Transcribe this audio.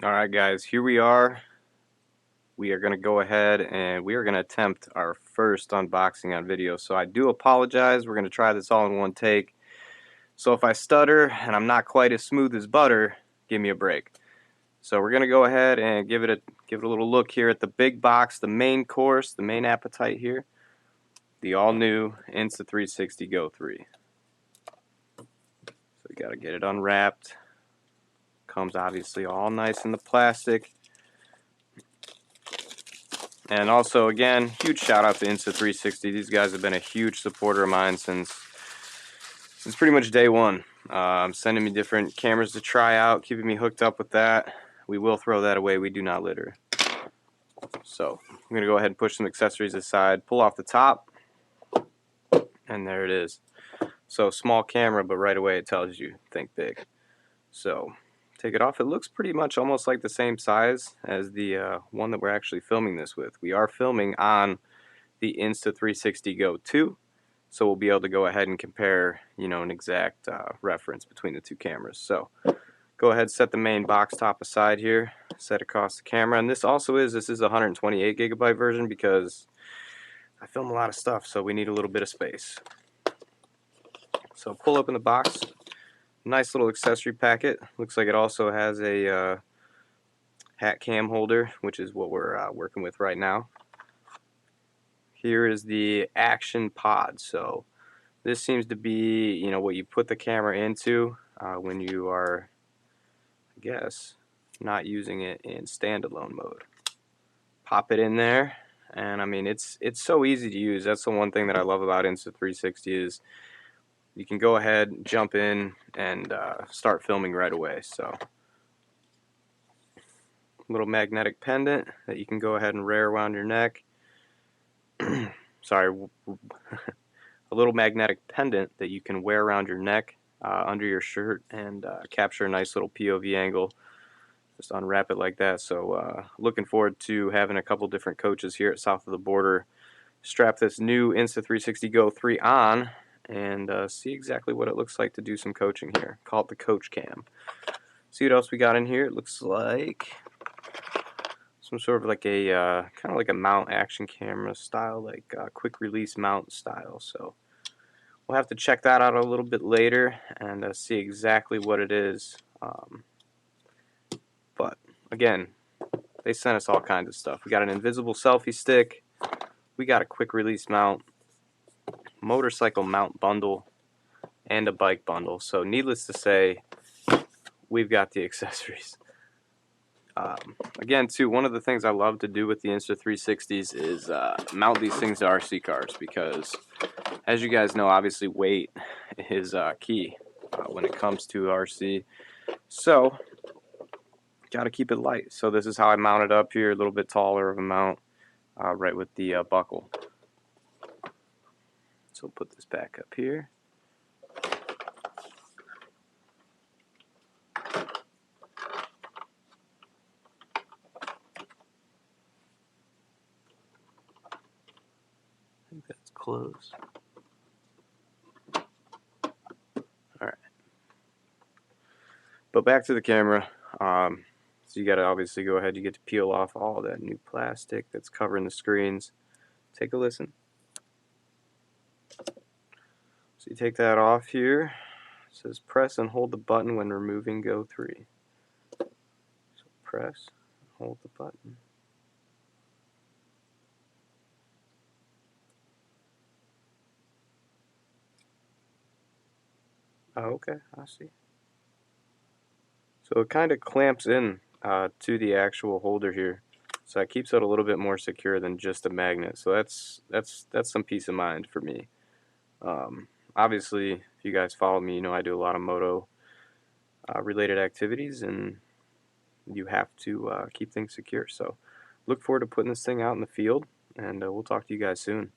Alright guys, here we are. We are going to go ahead and we are going to attempt our first unboxing on video. So I do apologize. We're going to try this all in one take. So if I stutter and I'm not quite as smooth as butter, give me a break. So we're going to go ahead and give it a little look here at the big box, the main course, the main appetite here. The all new Insta360 Go3. So you got to get it unwrapped. Comes obviously all nice in the plastic. And also, again, huge shout out to Insta360. These guys have been a huge supporter of mine since pretty much day one. Sending me different cameras to try out, keeping me hooked up with that. We will throw that away. We do not litter. So I'm going to go ahead and push some accessories aside, pull off the top, and there it is. So small camera, but right away it tells you, think big. So take it off. It looks pretty much almost like the same size as the one that we're actually filming this with. We are filming on the Insta360 Go2, so we'll be able to go ahead and compare, an exact reference between the two cameras. So go ahead, set the main box top aside here, set across the camera, and this is a 128 gigabyte version because I film a lot of stuff, so we need a little bit of space. So pull open the box. Nice little accessory packet. Looks like it also has a hat cam holder, which is what we're working with right now. Here is the action pod. So this seems to be, what you put the camera into when you are, I guess, not using it in standalone mode. Pop it in there, and I mean it's so easy to use. That's the one thing that I love about Insta360 is you can go ahead, jump in, and start filming right away. So, little magnetic pendant that you can go ahead and wear around your neck. Sorry, a little magnetic pendant that you can wear around your neck, under your shirt, and capture a nice little POV angle. Just unwrap it like that. So, looking forward to having a couple different coaches here at South of the Border strap this new Insta360 Go3 on and see exactly what it looks like to do some coaching here. Call it the Coach Cam. See what else we got in here. It looks like some sort of like a kind of like a mount action camera style, like quick release mount style. So we'll have to check that out a little bit later and see exactly what it is. But again, they sent us all kinds of stuff. We got an invisible selfie stick. We got a quick release mount, motorcycle mount bundle, and a bike bundle. So needless to say, we've got the accessories. Again, too, one of the things I love to do with the Insta360s is mount these things to RC cars because, as you guys know, obviously weight is key when it comes to RC. So, got to keep it light. So this is how I mount it up here, a little bit taller of a mount, right with the buckle. So we'll put this back up here. I think that's close. Alright. But back to the camera. So you got to obviously go ahead, you get to peel off all that new plastic that's covering the screens. Take a listen. So you take that off here. It says press and hold the button when removing Go3. So press and hold the button. Oh, okay, I see. So it kind of clamps in to the actual holder here, so that keeps it a little bit more secure than just a magnet. So that's some peace of mind for me. Obviously, if you guys follow me, you know I do a lot of moto related activities, and you have to keep things secure. So look forward to putting this thing out in the field, and we'll talk to you guys soon.